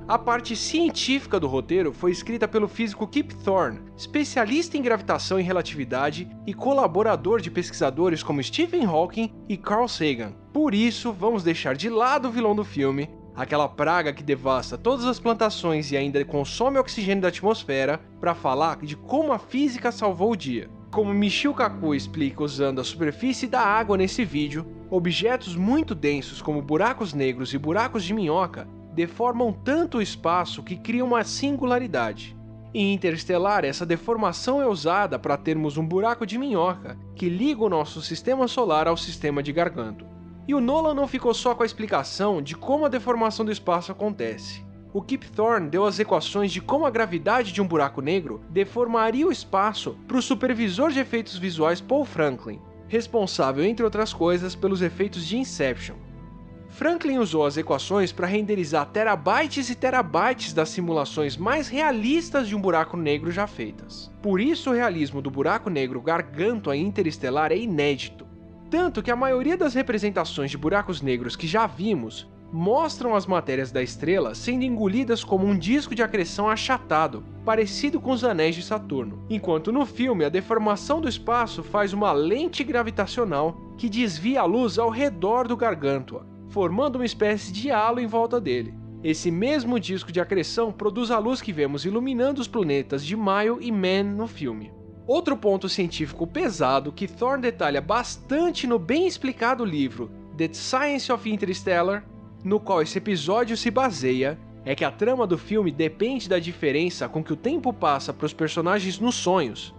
A parte científica do roteiro foi escrita pelo físico Kip Thorne, especialista em gravitação e relatividade e colaborador de pesquisadores como Stephen Hawking e Carl Sagan. Por isso, vamos deixar de lado o vilão do filme, aquela praga que devasta todas as plantações e ainda consome oxigênio da atmosfera, para falar de como a física salvou o dia. Como Michio Kaku explica usando a superfície da água nesse vídeo, objetos muito densos como buracos negros e buracos de minhoca deformam tanto o espaço que criam uma singularidade. Em Interestelar, essa deformação é usada para termos um buraco de minhoca que liga o nosso sistema solar ao sistema de Gargantua. E o Nolan não ficou só com a explicação de como a deformação do espaço acontece. O Kip Thorne deu as equações de como a gravidade de um buraco negro deformaria o espaço para o supervisor de efeitos visuais Paul Franklin, responsável, entre outras coisas, pelos efeitos de Inception. Franklin usou as equações para renderizar terabytes e terabytes das simulações mais realistas de um buraco negro já feitas. Por isso o realismo do buraco negro Gargantua em Interestelar é inédito. Tanto que a maioria das representações de buracos negros que já vimos mostram as matérias da estrela sendo engolidas como um disco de acreção achatado, parecido com os anéis de Saturno, enquanto no filme a deformação do espaço faz uma lente gravitacional que desvia a luz ao redor do Gargantua, formando uma espécie de halo em volta dele. Esse mesmo disco de acreção produz a luz que vemos iluminando os planetas de Maio e Man no filme. Outro ponto científico pesado que Thorne detalha bastante no bem explicado livro The Science of Interstellar, no qual esse episódio se baseia, é que a trama do filme depende da diferença com que o tempo passa para os personagens nos sonhos,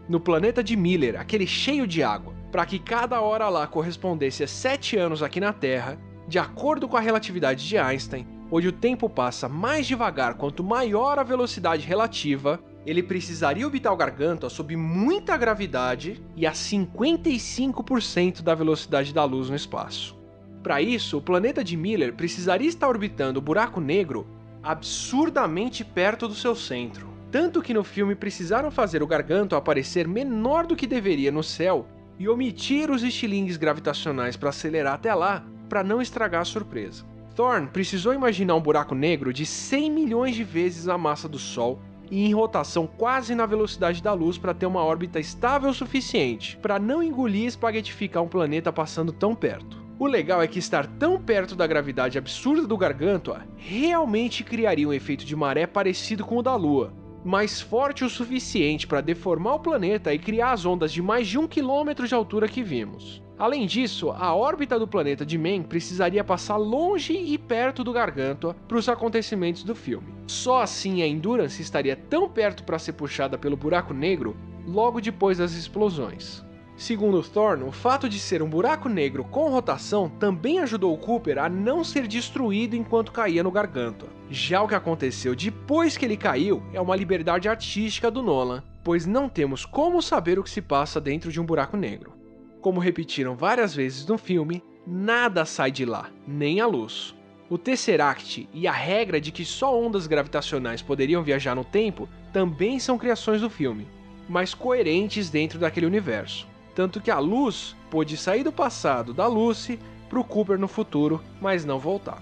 no planeta de Miller, aquele cheio de água, para que cada hora lá correspondesse a 7 anos aqui na Terra, de acordo com a relatividade de Einstein, onde o tempo passa mais devagar quanto maior a velocidade relativa, ele precisaria orbitar o Gargantua sob muita gravidade e a 55% da velocidade da luz no espaço. Para isso, o planeta de Miller precisaria estar orbitando o buraco negro absurdamente perto do seu centro. Tanto que no filme precisaram fazer o Gargantua aparecer menor do que deveria no céu e omitir os estilingues gravitacionais para acelerar até lá, para não estragar a surpresa. Thorne precisou imaginar um buraco negro de 100 milhões de vezes a massa do Sol e em rotação quase na velocidade da luz para ter uma órbita estável o suficiente para não engolir e espaguetificar um planeta passando tão perto. O legal é que estar tão perto da gravidade absurda do Gargantua realmente criaria um efeito de maré parecido com o da Lua, mais forte o suficiente para deformar o planeta e criar as ondas de mais de 1 km de altura que vimos. Além disso, a órbita do planeta de Man precisaria passar longe e perto do Gargantua para os acontecimentos do filme. Só assim a Endurance estaria tão perto para ser puxada pelo buraco negro logo depois das explosões. Segundo Thorne, o fato de ser um buraco negro com rotação também ajudou o Cooper a não ser destruído enquanto caía no Gargantua. Já o que aconteceu depois que ele caiu é uma liberdade artística do Nolan, pois não temos como saber o que se passa dentro de um buraco negro. Como repetiram várias vezes no filme, nada sai de lá, nem a luz. O Tesseract e a regra de que só ondas gravitacionais poderiam viajar no tempo também são criações do filme, mas coerentes dentro daquele universo. Tanto que a luz pôde sair do passado da Lucy para o Cooper no futuro, mas não voltar.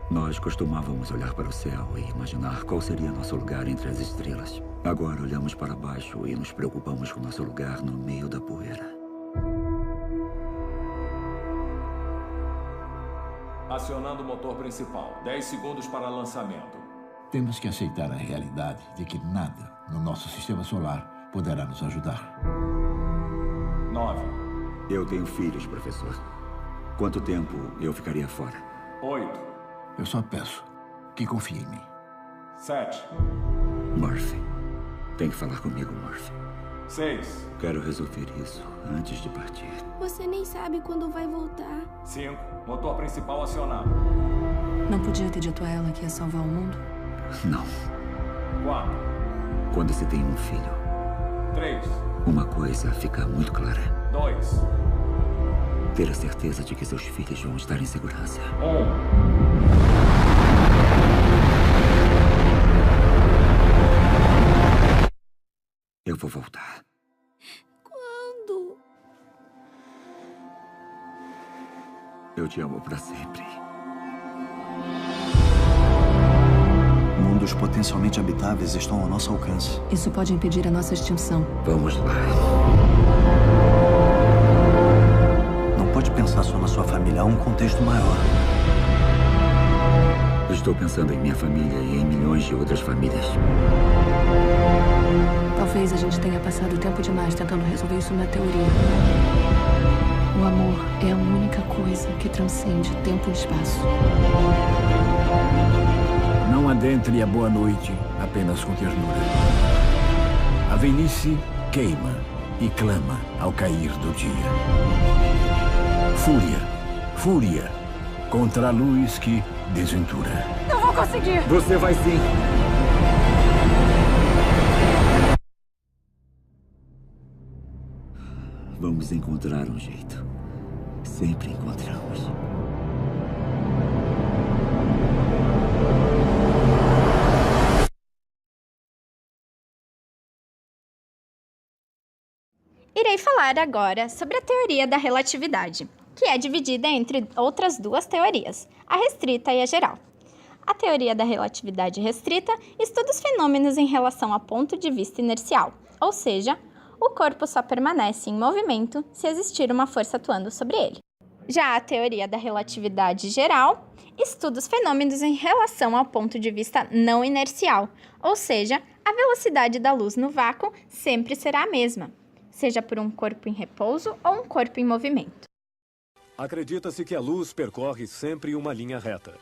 Nós costumávamos olhar para o céu e imaginar qual seria nosso lugar entre as estrelas. Agora olhamos para baixo e nos preocupamos com nosso lugar no meio da poeira. Acionando o motor principal. 10 segundos para lançamento. Temos que aceitar a realidade de que nada no nosso sistema solar poderá nos ajudar. 9. Eu tenho filhos, professor. Quanto tempo eu ficaria fora? 8. Eu só peço que confie em mim. 7. Murphy. Tem que falar comigo, Murphy. 6. Quero resolver isso antes de partir. Você nem sabe quando vai voltar. 5. Motor principal acionado. Não podia ter dito a ela que ia salvar o mundo? Não. 4. Quando se tem um filho, 3. uma coisa fica muito clara. 2. Ter a certeza de que seus filhos vão estar em segurança. 1. Eu vou voltar. Quando? Eu te amo pra sempre. potencialmente habitáveis estão ao nosso alcance. Isso pode impedir a nossa extinção. Vamos lá. Não pode pensar só na sua família, há um contexto maior. Estou pensando em minha família e em milhões de outras famílias. Talvez a gente tenha passado tempo demais tentando resolver isso na teoria. O amor é a única coisa que transcende tempo e espaço. Não adentre a boa noite apenas com ternura. A velhice queima e clama ao cair do dia. Fúria, fúria contra a luz que desventura. Não vou conseguir! Você vai sim. Vamos encontrar um jeito. Sempre encontramos. Irei falar agora sobre a teoria da relatividade, que é dividida entre outras duas teorias, a restrita e a geral. A teoria da relatividade restrita estuda os fenômenos em relação ao ponto de vista inercial, ou seja, o corpo só permanece em movimento se existir uma força atuando sobre ele. Já a teoria da relatividade geral estuda os fenômenos em relação ao ponto de vista não inercial, ou seja, a velocidade da luz no vácuo sempre será a mesma, seja por um corpo em repouso ou um corpo em movimento. Acredita-se que a luz percorre sempre uma linha reta.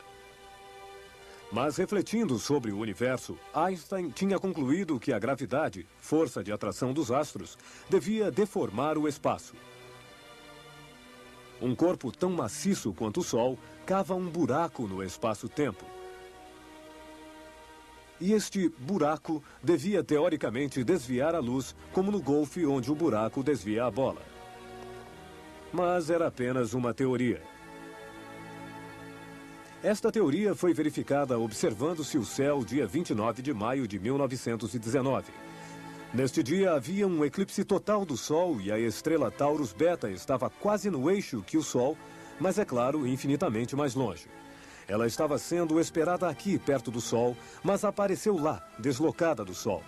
Mas refletindo sobre o universo, Einstein tinha concluído que a gravidade, força de atração dos astros, devia deformar o espaço. Um corpo tão maciço quanto o Sol cava um buraco no espaço-tempo. E este buraco devia teoricamente desviar a luz, como no golfe onde o buraco desvia a bola. Mas era apenas uma teoria. Esta teoria foi verificada observando-se o céu dia 29 de maio de 1919. Neste dia havia um eclipse total do Sol e a estrela Taurus Beta estava quase no eixo que o Sol, mas é claro, infinitamente mais longe. Ela estava sendo esperada aqui, perto do Sol, mas apareceu lá, deslocada do Sol.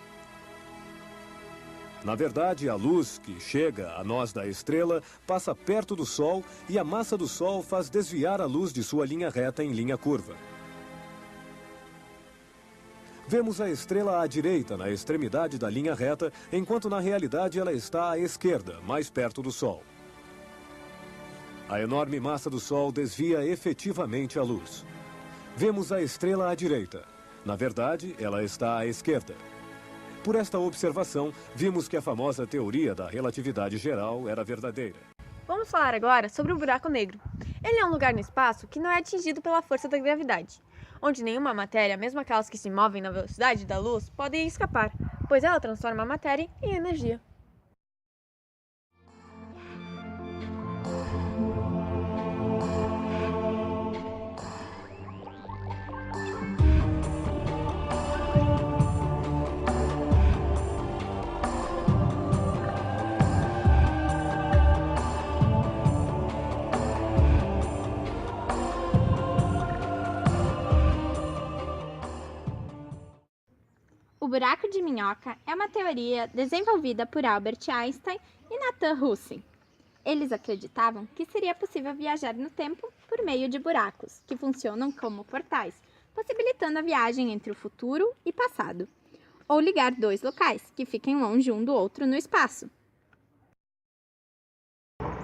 Na verdade, a luz que chega a nós da estrela passa perto do Sol e a massa do Sol faz desviar a luz de sua linha reta em linha curva. Vemos a estrela à direita, na extremidade da linha reta, enquanto na realidade ela está à esquerda, mais perto do Sol. A enorme massa do Sol desvia efetivamente a luz. Vemos a estrela à direita. Na verdade, ela está à esquerda. Por esta observação, vimos que a famosa teoria da relatividade geral era verdadeira. Vamos falar agora sobre o buraco negro. Ele é um lugar no espaço que não é atingido pela força da gravidade, onde nenhuma matéria, mesmo aquelas que se movem na velocidade da luz, podem escapar, pois ela transforma a matéria em energia. O buraco de minhoca é uma teoria desenvolvida por Albert Einstein e Nathan Russell. Eles acreditavam que seria possível viajar no tempo por meio de buracos, que funcionam como portais, possibilitando a viagem entre o futuro e passado, ou ligar dois locais, que fiquem longe um do outro no espaço.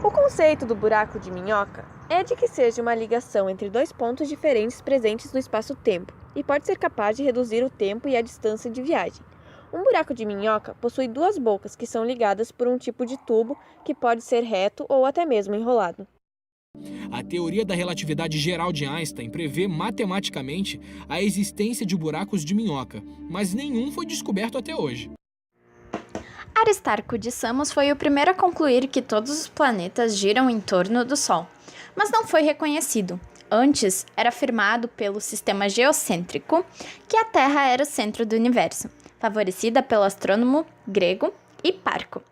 O conceito do buraco de minhoca é de que seja uma ligação entre dois pontos diferentes presentes no espaço-tempo e pode ser capaz de reduzir o tempo e a distância de viagem. Um buraco de minhoca possui duas bocas que são ligadas por um tipo de tubo que pode ser reto ou até mesmo enrolado. A teoria da relatividade geral de Einstein prevê matematicamente a existência de buracos de minhoca, mas nenhum foi descoberto até hoje. Aristarco de Samos foi o primeiro a concluir que todos os planetas giram em torno do Sol, mas não foi reconhecido. Antes, era afirmado pelo sistema geocêntrico que a Terra era o centro do universo, favorecida pelo astrônomo grego Hiparco.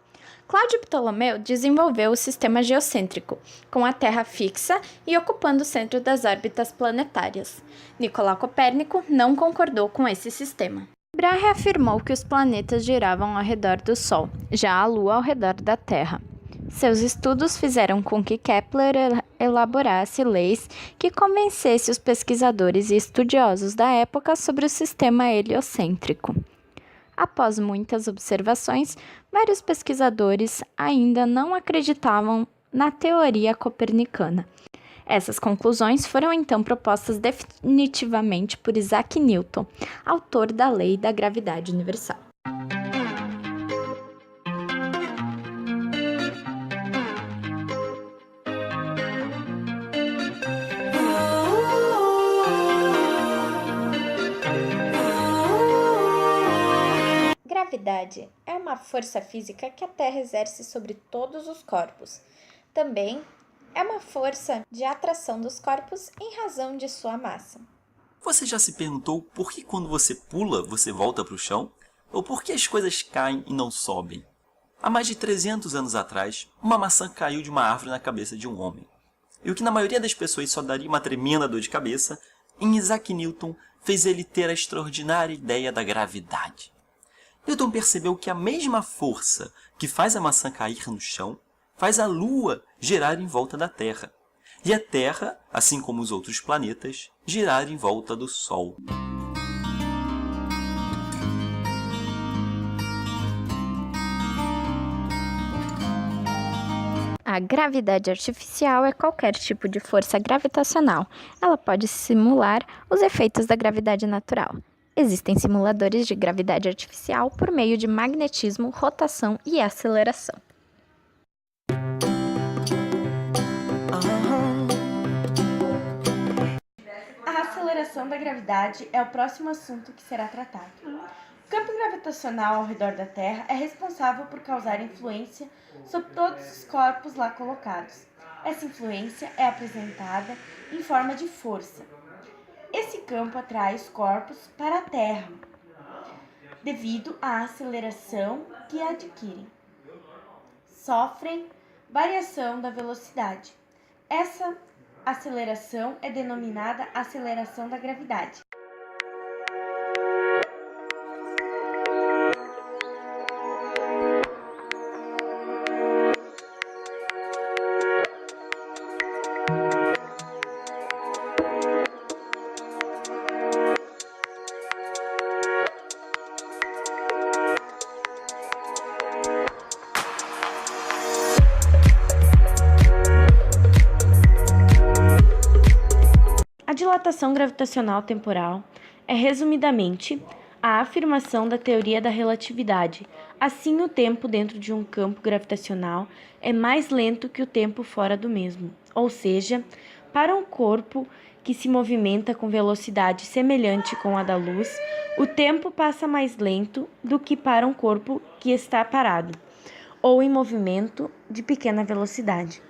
Cláudio Ptolomeu desenvolveu o sistema geocêntrico, com a Terra fixa e ocupando o centro das órbitas planetárias. Nicolau Copérnico não concordou com esse sistema. Brahe afirmou que os planetas giravam ao redor do Sol, já a Lua ao redor da Terra. Seus estudos fizeram com que Kepler elaborasse leis que convencessem os pesquisadores e estudiosos da época sobre o sistema heliocêntrico. Após muitas observações, vários pesquisadores ainda não acreditavam na teoria copernicana. Essas conclusões foram então propostas definitivamente por Isaac Newton, autor da Lei da Gravidade Universal. Gravidade é uma força física que a Terra exerce sobre todos os corpos. Também é uma força de atração dos corpos em razão de sua massa. Você já se perguntou por que quando você pula, você volta para o chão? Ou por que as coisas caem e não sobem? Há mais de 300 anos atrás, uma maçã caiu de uma árvore na cabeça de um homem. E o que na maioria das pessoas só daria uma tremenda dor de cabeça, em Isaac Newton fez ele ter a extraordinária ideia da gravidade. Newton percebeu que a mesma força que faz a maçã cair no chão faz a Lua girar em volta da Terra, e a Terra, assim como os outros planetas, girar em volta do Sol. A gravidade artificial é qualquer tipo de força gravitacional. Ela pode simular os efeitos da gravidade natural. Existem simuladores de gravidade artificial por meio de magnetismo, rotação e aceleração. A aceleração da gravidade é o próximo assunto que será tratado. O campo gravitacional ao redor da Terra é responsável por causar influência sobre todos os corpos lá colocados. Essa influência é apresentada em forma de força. Esse campo atrai os corpos para a Terra, devido à aceleração que adquirem. Sofrem variação da velocidade. Essa aceleração é denominada aceleração da gravidade. A dilatação gravitacional temporal é, resumidamente, a afirmação da teoria da relatividade. Assim, o tempo dentro de um campo gravitacional é mais lento que o tempo fora do mesmo. Ou seja, para um corpo que se movimenta com velocidade semelhante com a da luz, o tempo passa mais lento do que para um corpo que está parado, ou em movimento de pequena velocidade.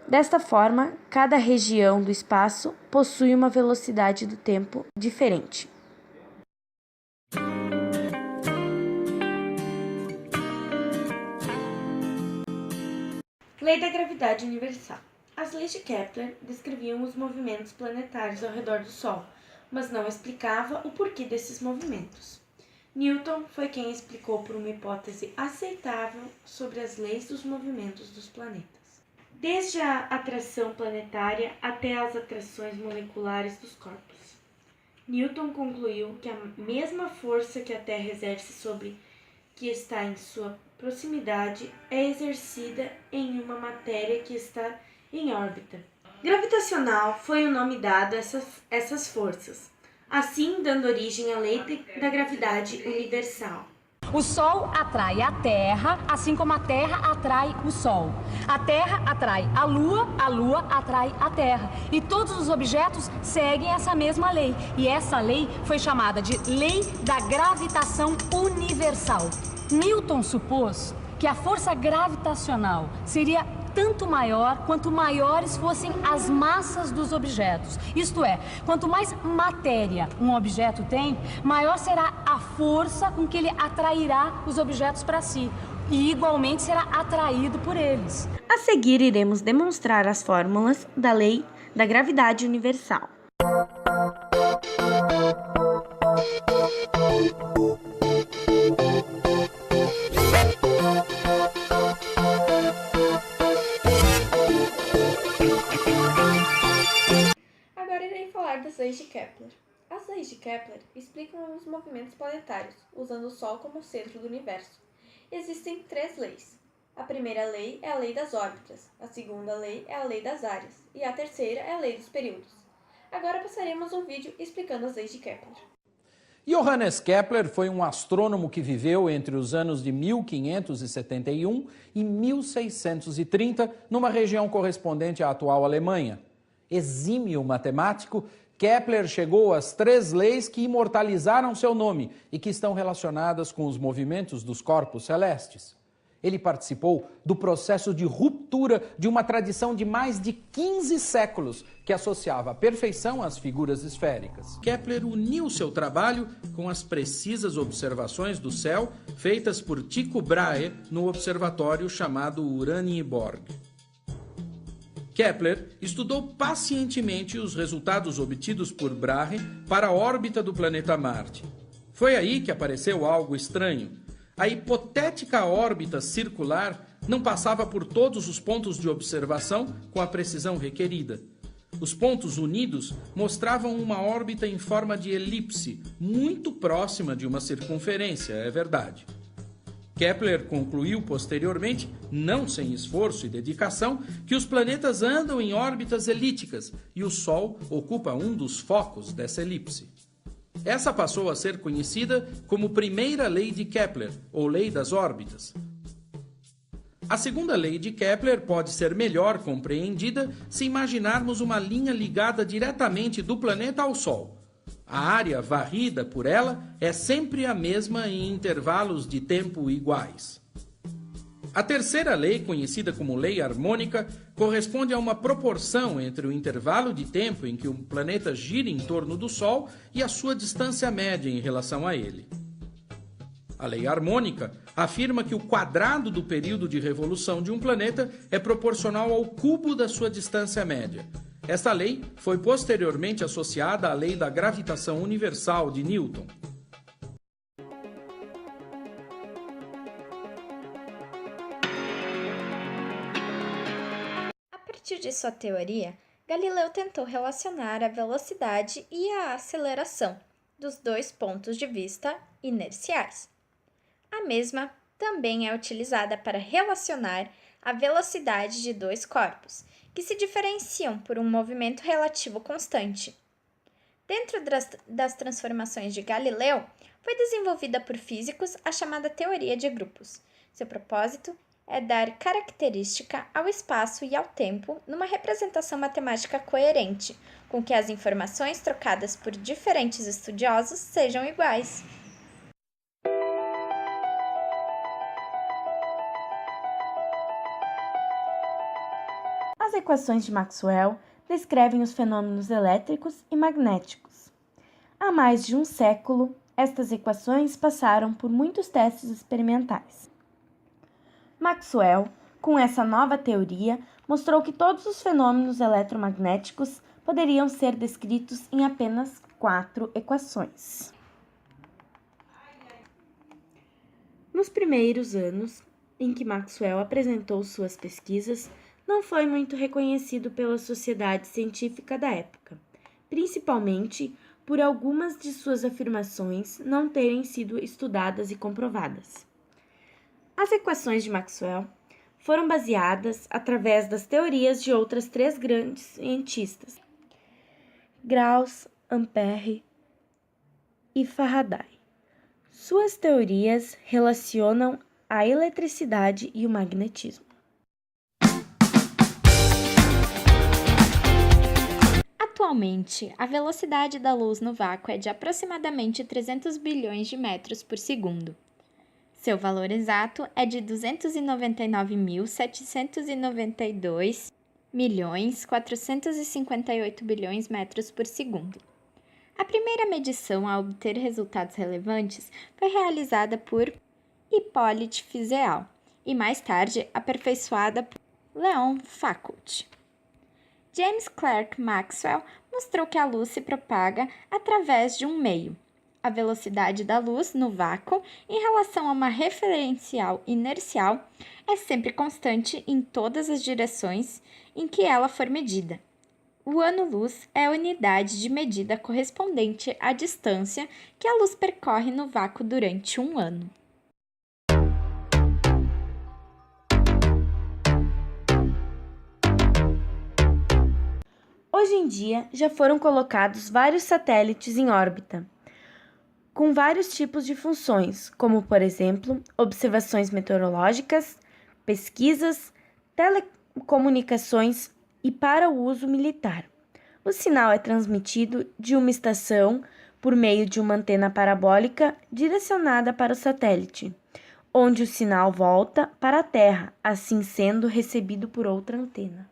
Desta forma, cada região do espaço possui uma velocidade do tempo diferente. Lei da gravidade universal. As leis de Kepler descreviam os movimentos planetários ao redor do Sol, mas não explicava o porquê desses movimentos. Newton foi quem explicou por uma hipótese aceitável sobre as leis dos movimentos dos planetas. Desde a atração planetária até as atrações moleculares dos corpos. Newton concluiu que a mesma força que a Terra exerce sobre que está em sua proximidade é exercida em uma matéria que está em órbita. Gravitacional foi o nome dado a essas forças, assim dando origem à lei da gravidade universal. O Sol atrai a Terra, assim como a Terra atrai o Sol. A Terra atrai a Lua atrai a Terra. E todos os objetos seguem essa mesma lei. E essa lei foi chamada de Lei da Gravitação Universal. Newton supôs que a força gravitacional seria tanto maior quanto maiores fossem as massas dos objetos. Isto é, quanto mais matéria um objeto tem, maior será a força com que ele atrairá os objetos para si. e igualmente será atraído por eles. A seguir, iremos demonstrar as fórmulas da lei da gravidade universal. Agora irei falar das leis de Kepler. As leis de Kepler explicam os movimentos planetários, usando o Sol como centro do universo. Existem 3 leis. A primeira lei é a lei das órbitas, a segunda lei é a lei das áreas e a terceira é a lei dos períodos. Agora passaremos um vídeo explicando as leis de Kepler. Johannes Kepler foi um astrônomo que viveu entre os anos de 1571 e 1630 numa região correspondente à atual Alemanha. Exímio matemático, Kepler chegou às 3 leis que imortalizaram seu nome e que estão relacionadas com os movimentos dos corpos celestes. Ele participou do processo de ruptura de uma tradição de mais de 15 séculos que associava a perfeição às figuras esféricas. Kepler uniu seu trabalho com as precisas observações do céu feitas por Tycho Brahe no observatório chamado Uraniborg. Kepler estudou pacientemente os resultados obtidos por Brahe para a órbita do planeta Marte. Foi aí que apareceu algo estranho. A hipotética órbita circular não passava por todos os pontos de observação com a precisão requerida. Os pontos unidos mostravam uma órbita em forma de elipse, muito próxima de uma circunferência, é verdade. Kepler concluiu posteriormente, não sem esforço e dedicação, que os planetas andam em órbitas elípticas e o Sol ocupa um dos focos dessa elipse. Essa passou a ser conhecida como primeira lei de Kepler, ou lei das órbitas. A segunda lei de Kepler pode ser melhor compreendida se imaginarmos uma linha ligada diretamente do planeta ao Sol. A área varrida por ela é sempre a mesma em intervalos de tempo iguais. A terceira lei, conhecida como lei harmônica, corresponde a uma proporção entre o intervalo de tempo em que um planeta gira em torno do Sol e a sua distância média em relação a ele. A lei harmônica afirma que o quadrado do período de revolução de um planeta é proporcional ao cubo da sua distância média. Esta lei foi posteriormente associada à lei da gravitação universal de Newton. A partir de sua teoria, Galileu tentou relacionar a velocidade e a aceleração dos 2 pontos de vista inerciais. A mesma também é utilizada para relacionar a velocidade de 2 corpos, que se diferenciam por um movimento relativo constante. Dentro das transformações de Galileu, foi desenvolvida por físicos a chamada teoria de grupos. Seu propósito é dar característica ao espaço e ao tempo numa representação matemática coerente, com que as informações trocadas por diferentes estudiosos sejam iguais. As equações de Maxwell descrevem os fenômenos elétricos e magnéticos. Há mais de um século, estas equações passaram por muitos testes experimentais. Maxwell, com essa nova teoria, mostrou que todos os fenômenos eletromagnéticos poderiam ser descritos em apenas 4 equações. Nos primeiros anos em que Maxwell apresentou suas pesquisas, não foi muito reconhecido pela sociedade científica da época, principalmente por algumas de suas afirmações não terem sido estudadas e comprovadas. As equações de Maxwell foram baseadas através das teorias de outras 3 grandes cientistas, Gauss, Ampère e Faraday. Suas teorias relacionam a eletricidade e o magnetismo. Atualmente, a velocidade da luz no vácuo é de aproximadamente 300 bilhões de metros por segundo. Seu valor exato é de 299.792.458 bilhões metros por segundo. A primeira medição a obter resultados relevantes foi realizada por Hippolyte Fizeau, e mais tarde aperfeiçoada por Leon Foucault. James Clerk Maxwell mostrou que a luz se propaga através de um meio, a velocidade da luz no vácuo em relação a uma referencial inercial é sempre constante em todas as direções em que ela for medida. O ano-luz é a unidade de medida correspondente à distância que a luz percorre no vácuo durante um ano. Hoje em dia, já foram colocados vários satélites em órbita, com vários tipos de funções, como, por exemplo, observações meteorológicas, pesquisas, telecomunicações e para o uso militar. O sinal é transmitido de uma estação por meio de uma antena parabólica direcionada para o satélite, onde o sinal volta para a Terra, assim sendo recebido por outra antena.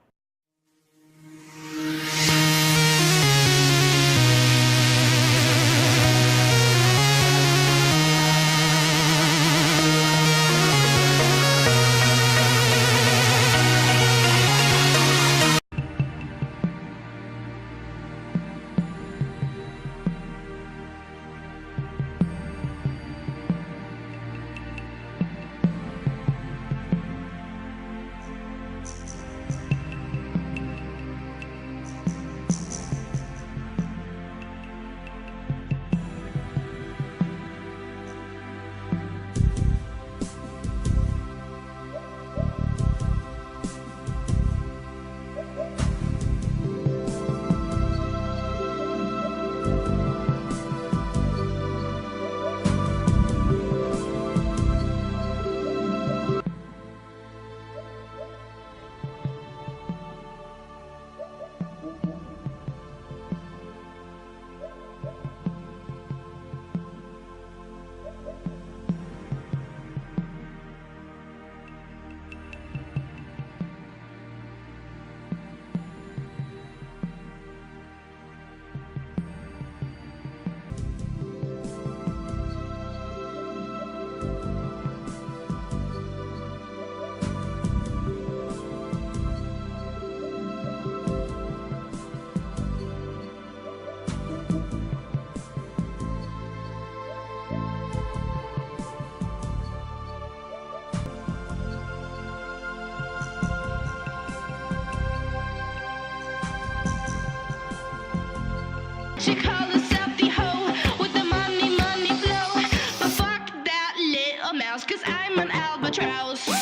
She called herself the hoe with the money flow. But fuck that little mouse, 'cause I'm an albatross.